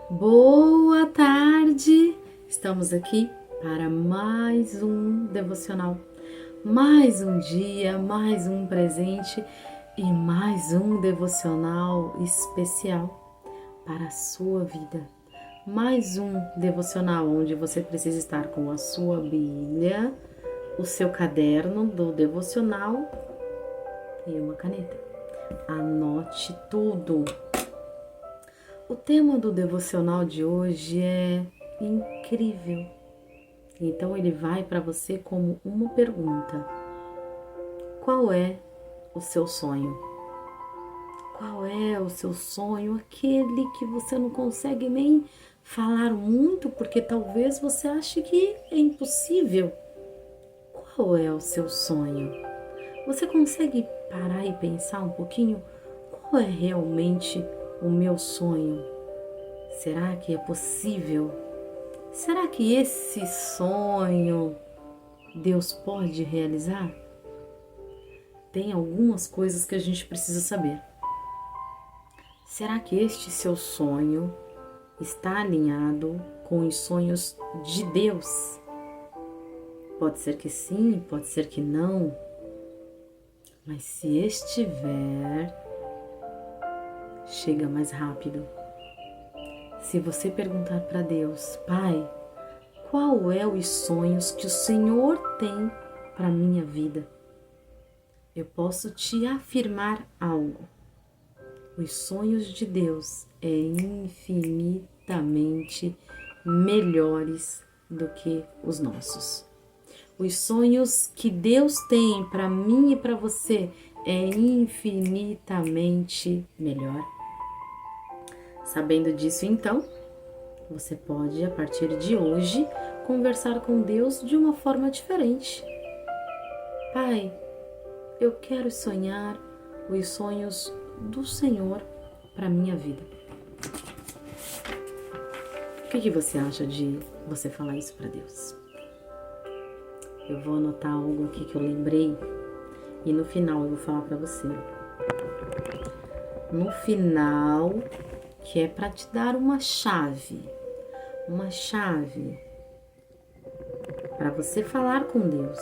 Boa tarde! Estamos aqui para mais um devocional, mais um dia, mais um presente e mais um devocional especial para a sua vida. Mais um devocional onde você precisa estar com a sua Bíblia, o seu caderno do devocional e uma caneta. Anote tudo. O tema do devocional de hoje é incrível. Então ele vai para você como uma pergunta. Qual é o seu sonho? Qual é o seu sonho? Aquele que você não consegue nem falar muito porque talvez você ache que é impossível. Qual é o seu sonho? Você consegue parar e pensar um pouquinho? Qual é realmente o meu sonho? Será que é possível? Será que esse sonho Deus pode realizar? Tem algumas coisas que a gente precisa saber. Será que este seu sonho está alinhado com os sonhos de Deus? Pode ser que sim, pode ser que não. Mas se estiver, chega mais rápido. Se você perguntar para Deus, Pai, qual é os sonhos que o Senhor tem para minha vida? Eu posso te afirmar algo. Os sonhos de Deus é infinitamente melhores do que os nossos. Os sonhos que Deus tem para mim e para você é infinitamente melhor. Sabendo disso, então, você pode, a partir de hoje, conversar com Deus de uma forma diferente. Pai, eu quero sonhar os sonhos do Senhor para minha vida. O que você acha de você falar isso para Deus? Eu vou anotar algo aqui que eu lembrei e no final eu vou falar para você. No final, que é para te dar uma chave para você falar com Deus.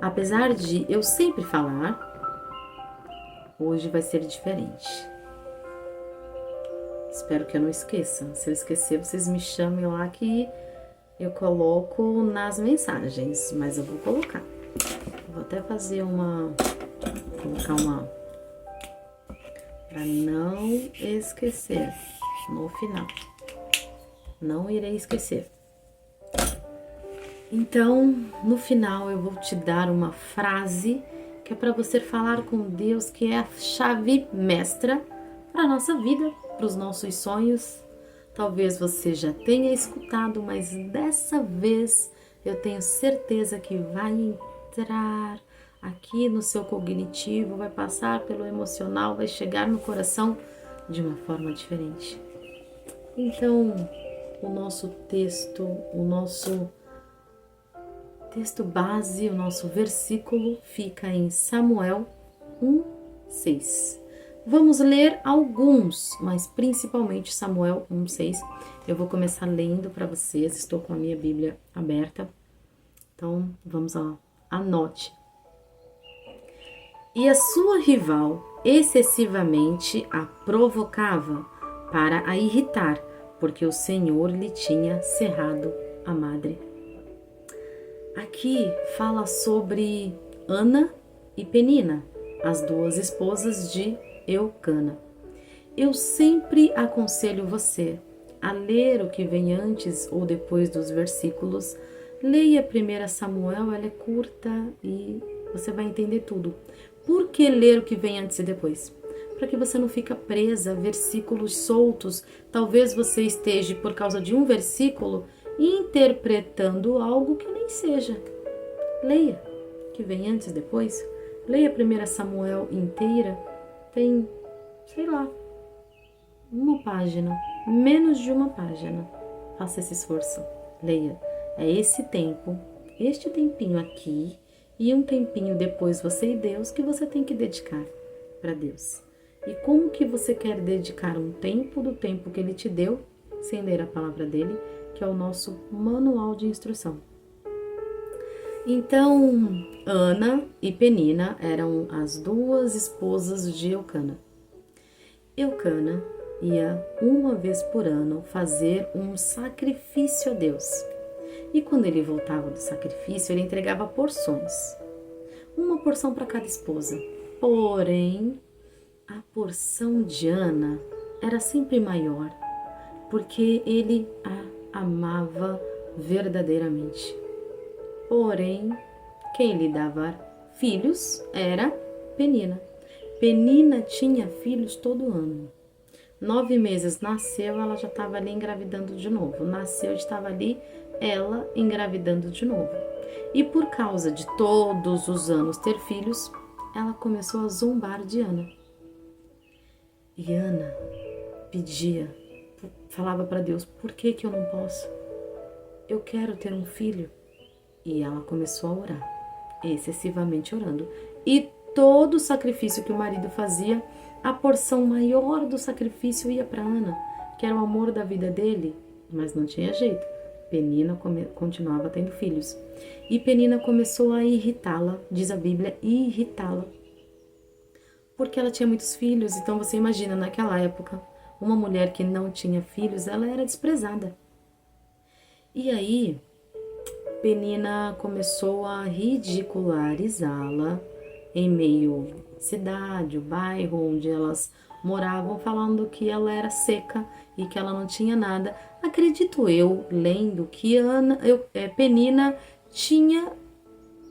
Apesar de eu sempre falar, hoje vai ser diferente. Espero que eu não esqueça. Se eu esquecer, vocês me chamem lá que eu coloco nas mensagens, mas eu vou colocar. Vou até fazer colocar uma para não esquecer no final. Não irei esquecer. Então, no final eu vou te dar uma frase que é para você falar com Deus, que é a chave mestra para a nossa vida, para os nossos sonhos. Talvez você já tenha escutado, mas dessa vez eu tenho certeza que vai entrar aqui no seu cognitivo, vai passar pelo emocional, vai chegar no coração de uma forma diferente. Então, o nosso texto base, o nosso versículo fica em Samuel 1:6. Vamos ler alguns, mas principalmente Samuel 1:6. Eu vou começar lendo para vocês, estou com a minha Bíblia aberta. Então, vamos lá, anote. E a sua rival excessivamente a provocava para a irritar, porque o Senhor lhe tinha cerrado a madre. Aqui fala sobre Ana e Penina, as duas esposas de Eucana. Eu sempre aconselho você a ler o que vem antes ou depois dos versículos. Leia 1 Samuel, ela é curta e você vai entender tudo. Por que ler o que vem antes e depois? Para que você não fique presa a versículos soltos. Talvez você esteja, por causa de um versículo, interpretando algo que nem seja. Leia o que vem antes e depois. Leia 1 Samuel inteira. Tem, sei lá, uma página, menos de uma página. Faça esse esforço. Leia. É esse tempo, este tempinho aqui e um tempinho depois você e Deus que você tem que dedicar para Deus. E como que você quer dedicar um tempo do tempo que ele te deu sem ler a palavra dele, que é o nosso manual de instrução? Então, Ana e Penina eram as duas esposas de Eucana. Eucana ia uma vez por ano fazer um sacrifício a Deus. E quando ele voltava do sacrifício, ele entregava porções. Uma porção para cada esposa. Porém, a porção de Ana era sempre maior, porque ele a amava verdadeiramente. Porém, quem lhe dava filhos era Penina. Penina tinha filhos todo ano. 9 meses nasceu, ela já estava ali engravidando de novo. Nasceu, estava ali, ela engravidando de novo. E por causa de todos os anos ter filhos, ela começou a zombar de Ana. E Ana pedia, falava para Deus, por que eu não posso? Eu quero ter um filho. E ela começou a orar, excessivamente orando. E todo o sacrifício que o marido fazia, a porção maior do sacrifício ia para Ana, que era o amor da vida dele, mas não tinha jeito. Penina continuava tendo filhos. E Penina começou a irritá-la, diz a Bíblia, irritá-la. Porque ela tinha muitos filhos, então você imagina, naquela época, uma mulher que não tinha filhos, ela era desprezada. E aí, Penina começou a ridicularizá-la em meio à cidade, o bairro onde elas moravam, falando que ela era seca e que ela não tinha nada. Acredito eu, lendo, que Penina tinha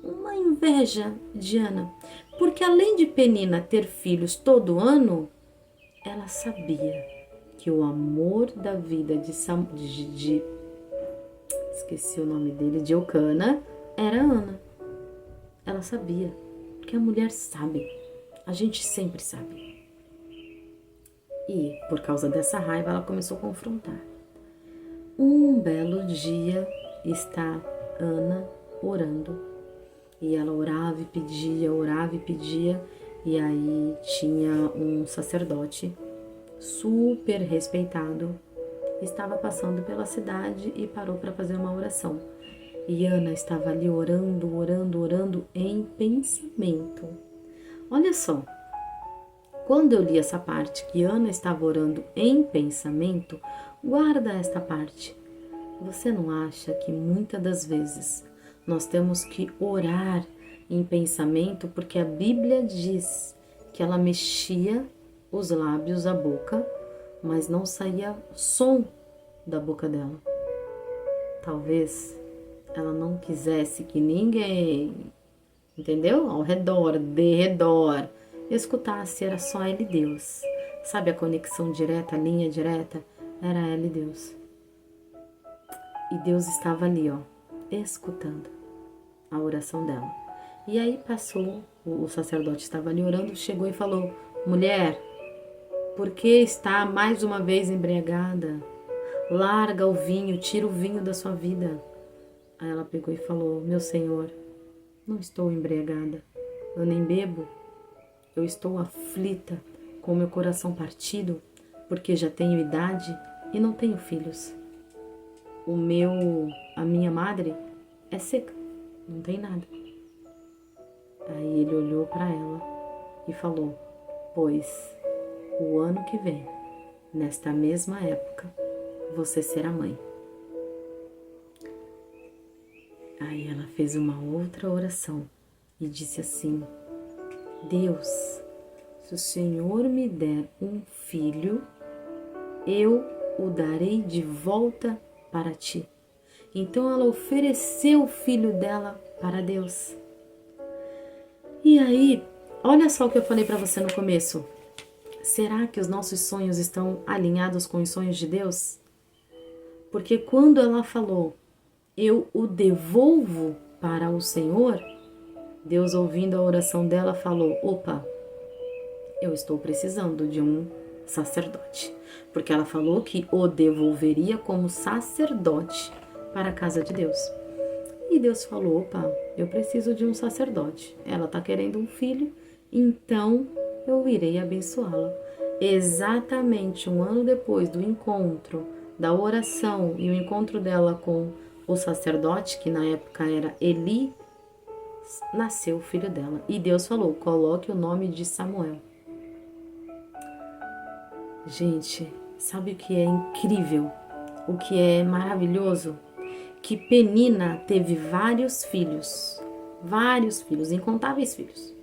uma inveja de Ana, porque além de Penina ter filhos todo ano, ela sabia que o amor da vida esqueci o nome dele, de Eucana, era Ana. Ela sabia, porque a mulher sabe, a gente sempre sabe. E por causa dessa raiva ela começou a confrontar. Um belo dia está Ana orando. E ela orava e pedia, e aí tinha um sacerdote super respeitado, estava passando pela cidade e parou para fazer uma oração. E Ana estava ali orando em pensamento. Olha só, quando eu li essa parte que Ana estava orando em pensamento, guarda esta parte. Você não acha que muitas das vezes nós temos que orar em pensamento, porque a Bíblia diz que ela mexia os lábios, a boca, mas não saía som da boca dela. Talvez ela não quisesse que ninguém, entendeu? Ao redor, de redor, escutasse, era só ela e Deus. Sabe a conexão direta, a linha direta? Era ela e Deus. E Deus estava ali, ó, escutando a oração dela. E aí passou, o sacerdote estava ali orando, chegou e falou: mulher, por que está mais uma vez embriagada? Larga o vinho, tira o vinho da sua vida. Aí ela pegou e falou: meu senhor, não estou embriagada, eu nem bebo, eu estou aflita, com meu coração partido, porque já tenho idade e não tenho filhos. A minha madre é seca, não tem nada. Aí ele olhou para ela e falou: pois o ano que vem, nesta mesma época, você será mãe. Aí ela fez uma outra oração e disse assim: Deus, se o Senhor me der um filho, eu o darei de volta para ti. Então ela ofereceu o filho dela para Deus. E aí, olha só o que eu falei para você no começo. Será que os nossos sonhos estão alinhados com os sonhos de Deus? Porque quando ela falou: eu o devolvo para o Senhor, Deus, ouvindo a oração dela, falou: opa, eu estou precisando de um sacerdote. Porque ela falou que o devolveria como sacerdote para a casa de Deus. E Deus falou: opa, eu preciso de um sacerdote. Ela está querendo um filho, então eu irei abençoá-la. Exatamente um ano depois do encontro, da oração e o encontro dela com o sacerdote, que na época era Eli, nasceu o filho dela. E Deus falou: coloque o nome de Samuel. Gente, sabe o que é incrível? O que é maravilhoso? Que Penina teve vários filhos, incontáveis filhos.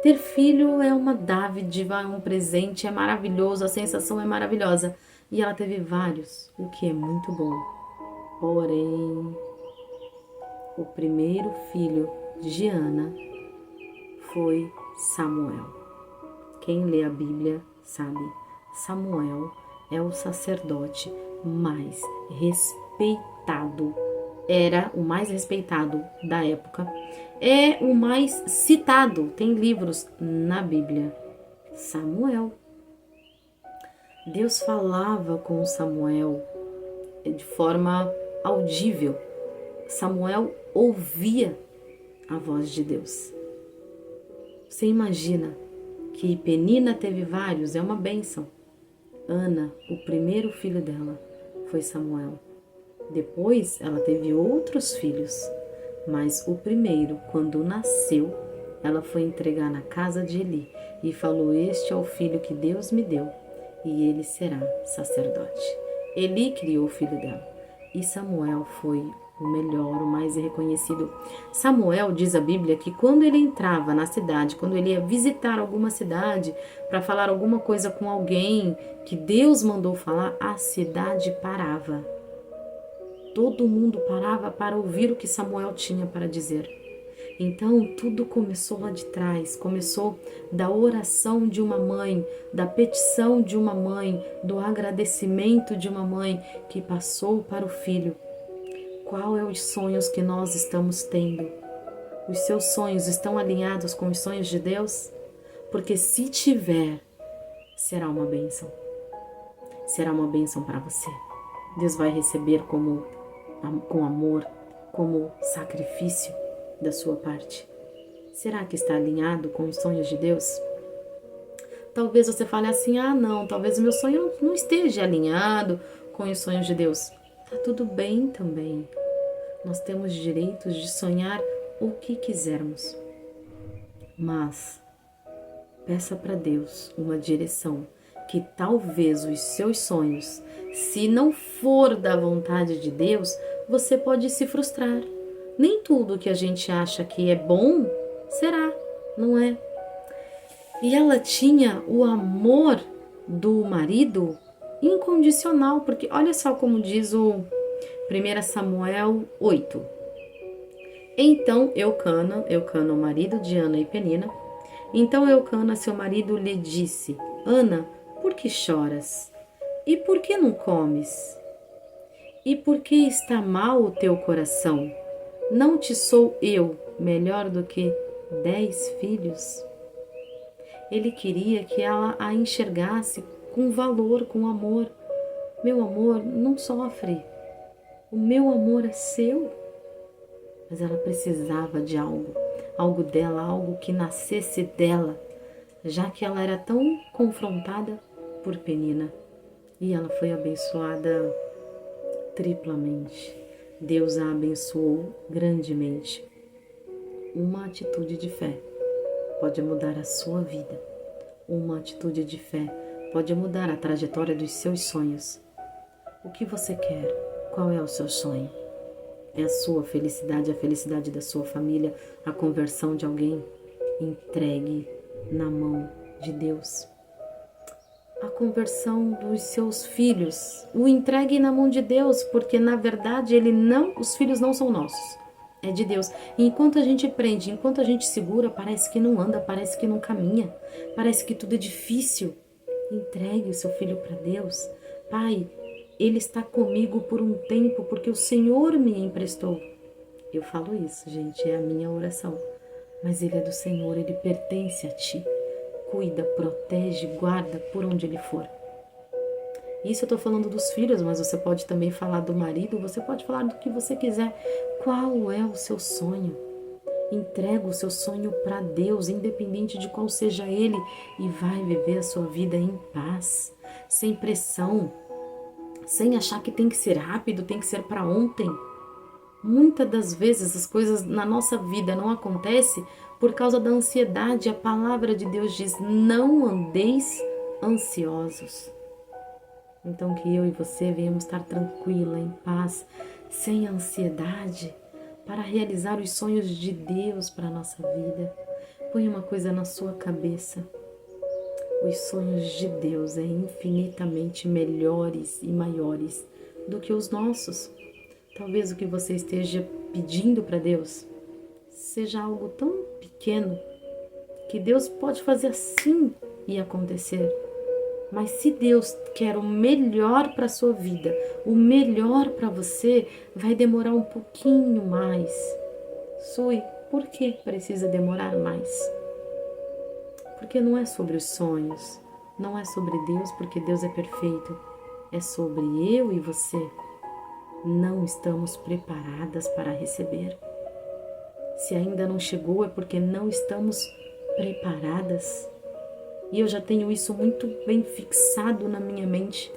Ter filho é uma dádiva, é um presente, é maravilhoso, a sensação é maravilhosa. E ela teve vários, o que é muito bom. Porém, o primeiro filho de Ana foi Samuel. Quem lê a Bíblia sabe, Samuel é o sacerdote mais respeitado. Era o mais respeitado da época. É o mais citado. Tem livros na Bíblia. Samuel. Deus falava com Samuel de forma audível. Samuel ouvia a voz de Deus. Você imagina que Penina teve vários, é uma bênção. Ana, o primeiro filho dela, foi Samuel. Depois ela teve outros filhos, mas o primeiro, quando nasceu, ela foi entregar na casa de Eli e falou: este é o filho que Deus me deu e ele será sacerdote. Eli criou o filho dela e Samuel foi o melhor, o mais reconhecido. Samuel, diz a Bíblia, que quando ele entrava na cidade, quando ele ia visitar alguma cidade para falar alguma coisa com alguém que Deus mandou falar, a cidade parava. Todo mundo parava para ouvir o que Samuel tinha para dizer. Então, tudo começou lá de trás, começou da oração de uma mãe, da petição de uma mãe, do agradecimento de uma mãe que passou para o filho. Qual é os sonhos que nós estamos tendo? Os seus sonhos estão alinhados com os sonhos de Deus? Porque se tiver, será uma bênção. Será uma bênção para você. Deus vai receber com amor, como sacrifício da sua parte. Será que está alinhado com os sonhos de Deus? Talvez você fale assim: não, talvez o meu sonho não esteja alinhado com os sonhos de Deus. Tá tudo bem também. Nós temos direitos de sonhar o que quisermos. Mas peça para Deus uma direção, que talvez os seus sonhos, se não for da vontade de Deus, você pode se frustrar. Nem tudo que a gente acha que é bom será, não é? E ela tinha o amor do marido incondicional, porque olha só como diz o 1 Samuel 8. Então Eucana, o marido de Ana e Penina, então Eucana, seu marido, lhe disse: Ana, por que choras? E por que não comes? E por que está mal o teu coração? Não te sou eu melhor do que 10 filhos? Ele queria que ela a enxergasse com valor, com amor. Meu amor não sofre. O meu amor é seu. Mas ela precisava de algo dela, algo que nascesse dela, já que ela era tão confrontada por Penina. E ela foi abençoada triplamente. Deus a abençoou grandemente. Uma atitude de fé pode mudar a sua vida. Uma atitude de fé pode mudar a trajetória dos seus sonhos. O que você quer? Qual é o seu sonho? É a sua felicidade, a felicidade da sua família, a conversão de alguém? Entregue na mão de Deus. A conversão dos seus filhos, o entregue na mão de Deus, porque na verdade os filhos não são nossos, é de Deus. E enquanto a gente prende, enquanto a gente segura, parece que não anda, parece que não caminha, parece que tudo é difícil. Entregue o seu filho para Deus. Pai, ele está comigo por um tempo porque o Senhor me emprestou. Eu falo isso, gente, é a minha oração. Mas ele é do Senhor, ele pertence a ti. Cuida, protege, guarda por onde ele for. Isso eu estou falando dos filhos, mas você pode também falar do marido, você pode falar do que você quiser. Qual é o seu sonho? Entrega o seu sonho para Deus, independente de qual seja ele, e vai viver a sua vida em paz, sem pressão, sem achar que tem que ser rápido, tem que ser para ontem. Muitas das vezes as coisas na nossa vida não acontecem por causa da ansiedade. A palavra de Deus diz: não andeis ansiosos. Então que eu e você venhamos estar tranquila, em paz, sem ansiedade, para realizar os sonhos de Deus para a nossa vida. Põe uma coisa na sua cabeça: os sonhos de Deus é infinitamente melhores e maiores do que os nossos. Talvez o que você esteja pedindo para Deus seja algo tão pequeno que Deus pode fazer assim e acontecer. Mas se Deus quer o melhor para a sua vida, o melhor para você, vai demorar um pouquinho mais. Sui, por que precisa demorar mais? Porque não é sobre os sonhos, não é sobre Deus, porque Deus é perfeito. É sobre eu e você. Não estamos preparadas para receber. Se ainda não chegou, é porque não estamos preparadas. E eu já tenho isso muito bem fixado na minha mente.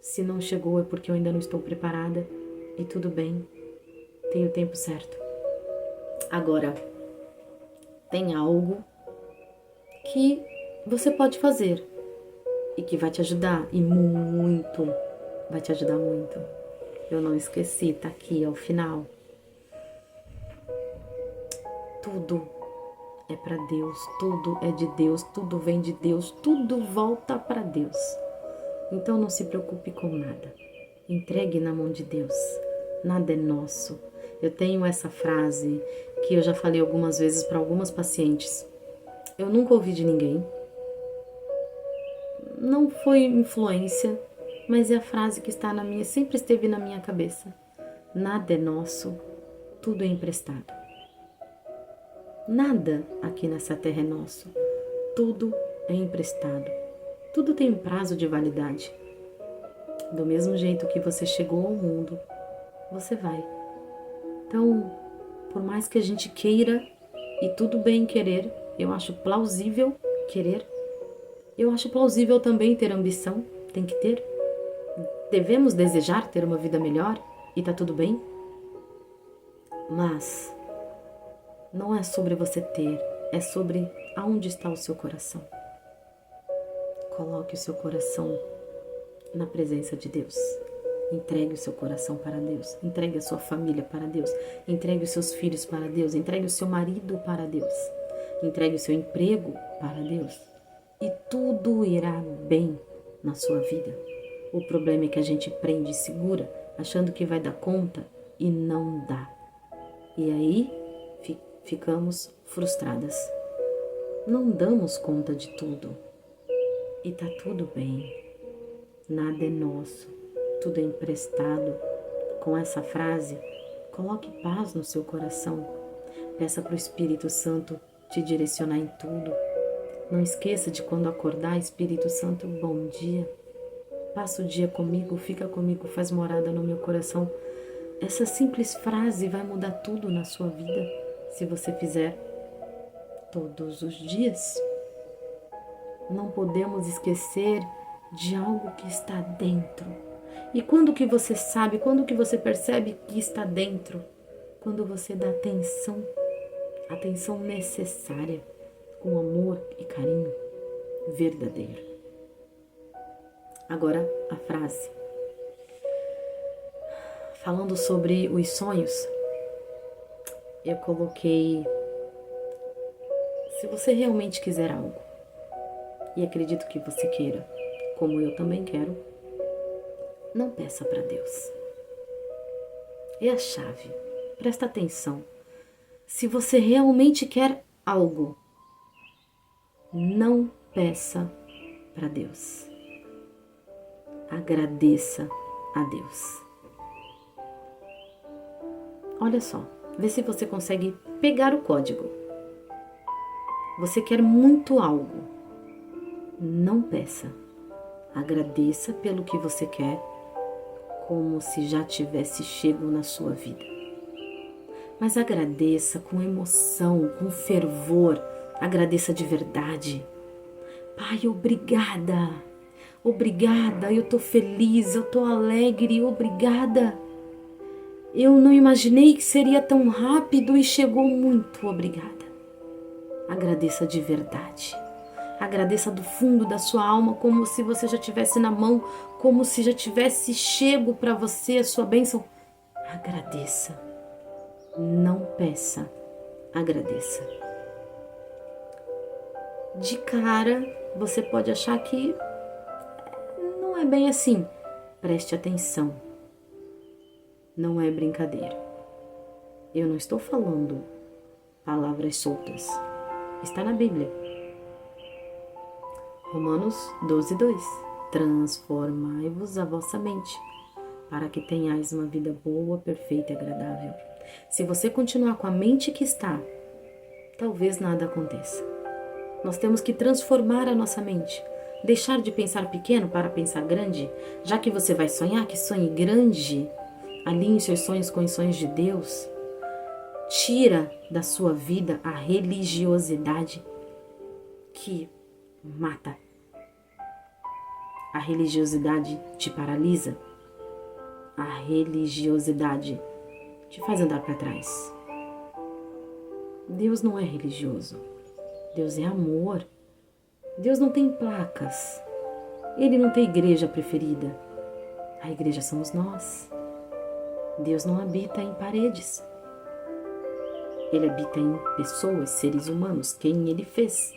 Se não chegou, é porque eu ainda não estou preparada. E tudo bem, tem o tempo certo. Agora, tem algo que você pode fazer e que vai te ajudar, e muito, vai te ajudar muito. Eu não esqueci, tá aqui ao final. Tudo é para Deus, tudo é de Deus, tudo vem de Deus, tudo volta para Deus. Então não se preocupe com nada. Entregue na mão de Deus. Nada é nosso. Eu tenho essa frase que eu já falei algumas vezes para algumas pacientes. Eu nunca ouvi de ninguém. Não foi influência, mas é a frase que está na minha, sempre esteve na minha cabeça. Nada é nosso, tudo é emprestado. Nada aqui nessa terra é nosso, tudo é emprestado. Tudo tem um prazo de validade. Do mesmo jeito que você chegou ao mundo, você vai. Então, por mais que a gente queira, e tudo bem querer, eu acho plausível querer, eu acho plausível também ter ambição, tem que ter. Devemos desejar ter uma vida melhor e tá tudo bem. Mas não é sobre você ter, é sobre aonde está o seu coração. Coloque o seu coração na presença de Deus. Entregue o seu coração para Deus. Entregue a sua família para Deus. Entregue os seus filhos para Deus. Entregue o seu marido para Deus. Entregue o seu emprego para Deus. E tudo irá bem na sua vida. O problema é que a gente prende e segura, achando que vai dar conta e não dá. E aí ficamos frustradas. Não damos conta de tudo. E tá tudo bem. Nada é nosso, tudo é emprestado. Com essa frase, coloque paz no seu coração. Peça para o Espírito Santo te direcionar em tudo. Não esqueça de quando acordar, Espírito Santo, bom dia. Passa o dia comigo, fica comigo, faz morada no meu coração. Essa simples frase vai mudar tudo na sua vida, se você fizer todos os dias. Não podemos esquecer de algo que está dentro. E quando que você sabe, quando que você percebe que está dentro? Quando você dá atenção necessária, com amor e carinho verdadeiro. Agora a frase. Falando sobre os sonhos, eu coloquei: se você realmente quiser algo, e acredito que você queira, como eu também quero, não peça para Deus. É a chave. Presta atenção. Se você realmente quer algo, não peça para Deus. Agradeça a Deus. Olha só, vê se você consegue pegar o código. Você quer muito algo. Não peça. Agradeça pelo que você quer, como se já tivesse chego na sua vida. Mas agradeça com emoção, com fervor, agradeça de verdade. Pai, obrigada, obrigada, eu tô feliz, eu tô alegre, obrigada. Eu não imaginei que seria tão rápido e chegou muito, obrigada. Agradeça de verdade. Agradeça do fundo da sua alma, como se você já tivesse na mão, como se já tivesse chego para você a sua bênção. Agradeça. Não peça, agradeça. De cara, você pode achar que não é bem assim. Preste atenção. Não é brincadeira. Eu não estou falando palavras soltas. Está na Bíblia. Romanos 12:2. Transformai-vos a vossa mente, para que tenhais uma vida boa, perfeita e agradável. Se você continuar com a mente que está, talvez nada aconteça. Nós temos que transformar a nossa mente. Deixar de pensar pequeno para pensar grande. Já que você vai sonhar, que sonhe grande. Alinhe seus sonhos com os sonhos de Deus. Tira da sua vida a religiosidade que mata. A religiosidade te paralisa. A religiosidade te faz andar para trás. Deus não é religioso. Deus é amor. Deus não tem placas. Ele não tem igreja preferida. A igreja somos nós. Deus não habita em paredes. Ele habita em pessoas, seres humanos, quem Ele fez.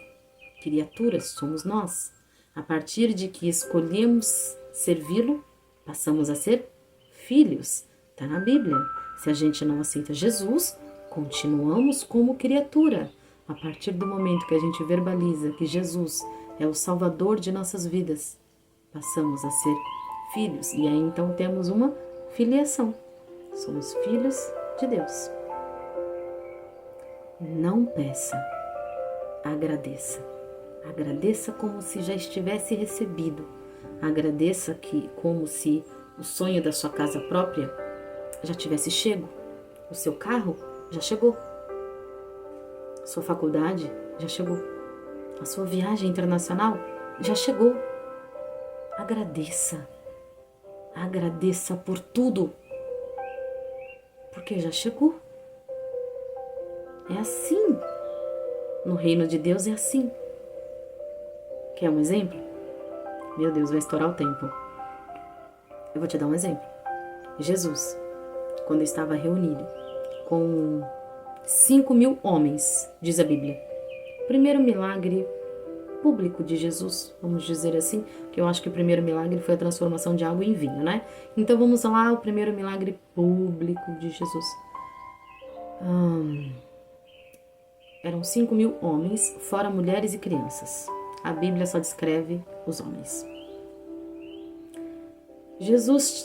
Criaturas somos nós. A partir de que escolhemos servi-lo, passamos a ser filhos. Está na Bíblia. Se a gente não aceita Jesus, continuamos como criatura. A partir do momento que a gente verbaliza que Jesus é o Salvador de nossas vidas, passamos a ser filhos. E aí então temos uma filiação. Somos filhos de Deus. Não peça, agradeça. Agradeça como se já estivesse recebido. Agradeça que como se o sonho da sua casa própria já tivesse chego. O seu carro já chegou. Sua faculdade já chegou. A sua viagem internacional já chegou. Agradeça. Agradeça por tudo. Porque já chegou. É assim. No reino de Deus é assim. Quer um exemplo? Meu Deus, vai estourar o tempo. Eu vou te dar um exemplo. Jesus, quando estava reunido com 5.000 homens, diz a Bíblia. Primeiro milagre público de Jesus, vamos dizer assim, que eu acho que o primeiro milagre foi a transformação de água em vinho, né? Então vamos lá, o primeiro milagre público de Jesus. Eram 5.000 homens, fora mulheres e crianças. A Bíblia só descreve os homens.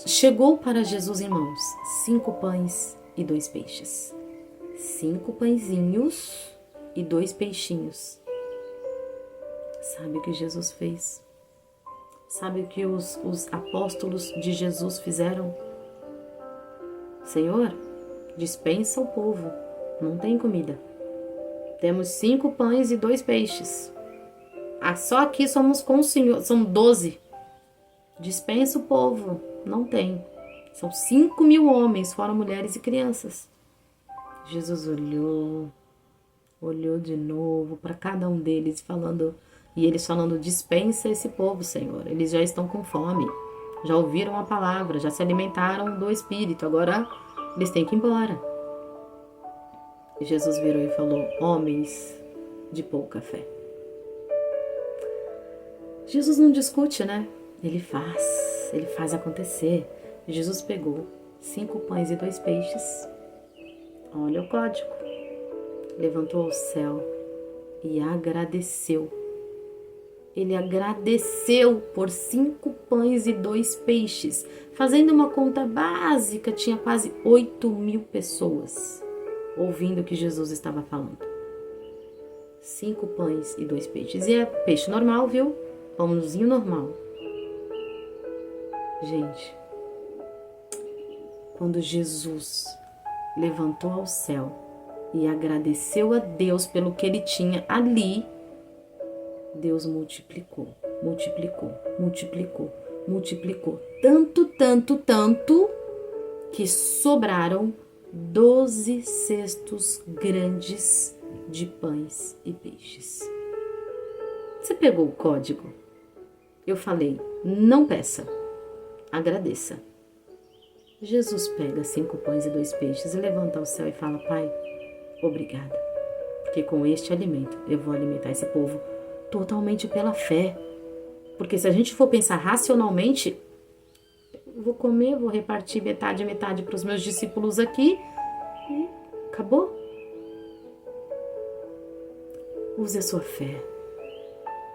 Chegou para Jesus em mãos 5 pães e 2 peixes. 5 pãezinhos e 2 peixinhos. Sabe o que Jesus fez? Sabe o que os apóstolos de Jesus fizeram? Senhor, dispensa o povo, não tem comida. Temos 5 pães e 2 peixes. Só aqui somos com o Senhor, são 12. Dispensa o povo, não tem. São 5.000 homens, fora mulheres e crianças. Jesus olhou de novo para cada um deles e eles falando, dispensa esse povo, Senhor. Eles já estão com fome, já ouviram a palavra, já se alimentaram do Espírito, agora eles têm que ir embora. E Jesus virou e falou, homens de pouca fé. Jesus não discute, né? Ele faz acontecer. Jesus pegou 5 pães e 2 peixes. Olha o código. Levantou ao céu e agradeceu. Ele agradeceu por 5 pães e 2 peixes. Fazendo uma conta básica, tinha quase 8.000 pessoas ouvindo o que Jesus estava falando. 5 pães e 2 peixes. E é peixe normal, viu? Pãozinho normal. Gente, quando Jesus levantou ao céu e agradeceu a Deus pelo que ele tinha ali, Deus multiplicou, multiplicou, multiplicou, multiplicou. Tanto que sobraram 12 cestos grandes de pães e peixes. Você pegou o código? Eu falei, não peça, agradeça. Jesus pega 5 pães e 2 peixes e levanta ao céu e fala, Pai, obrigada, porque com este alimento eu vou alimentar esse povo totalmente pela fé. Porque se a gente for pensar racionalmente, eu vou comer, vou repartir metade para os meus discípulos aqui e acabou. Use a sua fé.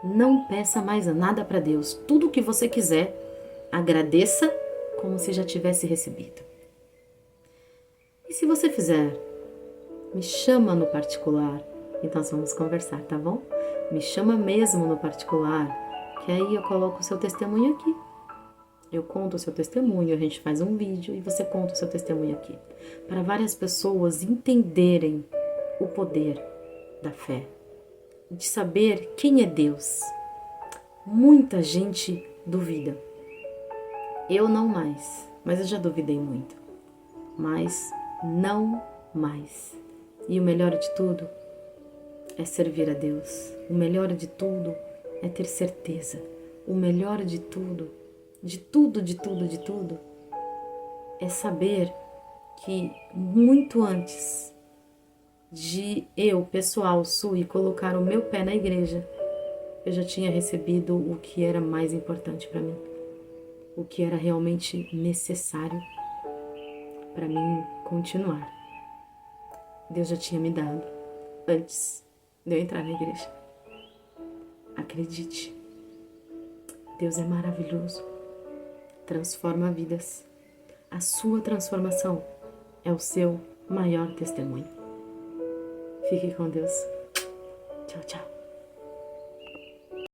Não peça mais nada para Deus. Tudo o que você quiser, agradeça como se já tivesse recebido. E se você fizer, me chama no particular e nós vamos conversar, tá bom? Me chama mesmo no particular, que aí eu coloco o seu testemunho aqui. Eu conto o seu testemunho, a gente faz um vídeo e você conta o seu testemunho aqui. Para várias pessoas entenderem o poder da fé, de saber quem é Deus. Muita gente duvida. Eu não mais, mas eu já duvidei muito. Mas não mais. E o melhor de tudo é servir a Deus. O melhor de tudo é ter certeza. O melhor de tudo, é saber que muito antes de eu, pessoal, Sui, colocar o meu pé na igreja, eu já tinha recebido o que era mais importante para mim, o que era realmente necessário para mim continuar. Deus já tinha me dado antes de eu entrar na igreja. Acredite, Deus é maravilhoso, transforma vidas. A sua transformação é o seu maior testemunho. Fique com Deus. Tchau, tchau.